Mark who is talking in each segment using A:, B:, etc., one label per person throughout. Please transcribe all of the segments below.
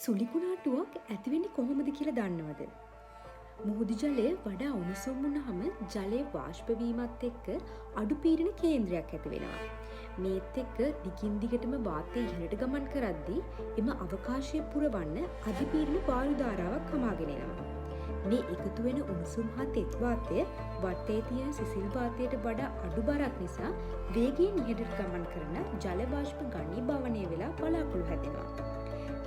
A: සුලිකුණාටුවක් ඇතිවෙන්නේ කොහොමද කියලා දන්නවද? මුහුදු ජලය වඩා උණුසුම් වුණාම ජලයේ වාෂ්ප වීමත් එක්ක අඩු පීඩන කේන්ද්‍රයක් ඇති වෙනවා. මේත් එක්ක දිගින් දිගටම වාතය ඉහළට ගමන් කරද්දී එම අවකාශය පුරවන්න අධිපීඩන වායු ධාරාවක් හමාගෙන එනවා. මේ එකතු වෙන උණුසුම් හා තෙත් වාතය වටේ තියෙන සිසිල් වාතයට වඩා අඩු බරක් නිසා වේගයෙන් ඉහළට ගමන් කරන ජල වාෂ්ප ඝනීභවනය වෙලා වලාකුළු හැදෙනවා.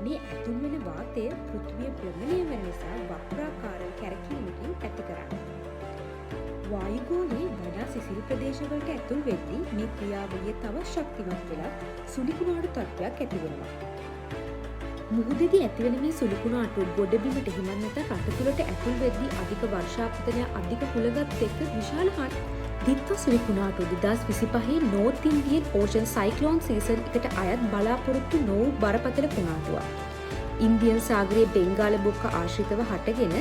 A: මේ ඇතුල් වෙන වාතය පෘථිවිය භ්‍රමණය වෙන නිසා වක්‍රාකාරව කැරකීමකින් ඇති කරන්නේ. වායුගෝලයේ වඩා සිසිල් ප්‍රදේශවලට ඇතුල් වෙද්දී මේ ක්‍රියාවලිය තව ශක්තිමත් වෙලා සුලිකුණාටු තත්ත්වයක් ඇති වෙනවා. මුහුදේදී ඇතිවන මේ සුලිකුණාටු ගොඩබිමට හිමන් නැත රට තුළට ඇතුල් වෙද්දී අධික වර්ෂාපතනය අධික කුලගත් එක්ක විශාල දිත්ව සුලිකුණාටු 2025 නෝර්ත් ඉන්දියන් ඕෂන් සයික්ලෝන් සීසන් එකට අයත් බලාපොරොත්තු නොවූ බරපතල කුණාටුවක්. ඉන්දියන් සාගරයේ බෙන්ගාල බොක්ක ආශ්‍රිතව හටගෙන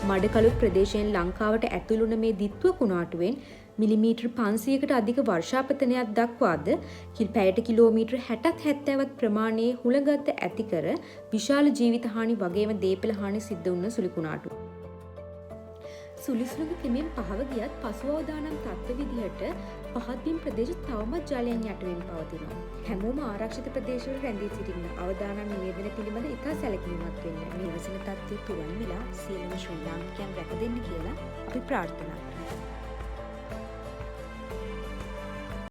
A: මඩකළු ප්‍රදේශයෙන් ලංකාවට ඇතුළු වන මේ දිත්ව කුණාටුවෙන් මිලිමීටර් 500කට අධික වර්ෂාපතනයක් දක්වාද පැයට කිලෝමීටර් 60-70වත් ප්‍රමාණයේ හුලගත්ත ඇති කර විශාල ජීවිත හානි වගේම දේපල හානි සිද්ධ වුණ සුලිකුණාටු. සුලිසුලඟ කෙමෙන් පහව ගියත් පසුවවදානම් තත්ත්ව විදිහට පහත්බිම් ප්‍රදේශ තවමත් ජලයෙන් යටවෙමින් පවතිනවා. හැමෝම ආරක්ෂිත ප්‍රදේශවල රැඳී සිටින්න අවදානම් නිවේදන පිළිබඳ ඉතා සැලකිලිමත් වෙන්න මේ වසන තත්ත්වය තුරන් වෙලා සියලුම ශ්‍රී ලාංකිකයන් රැක දෙන්න කියලා අපි ප්‍රාර්ථනා කරනවා.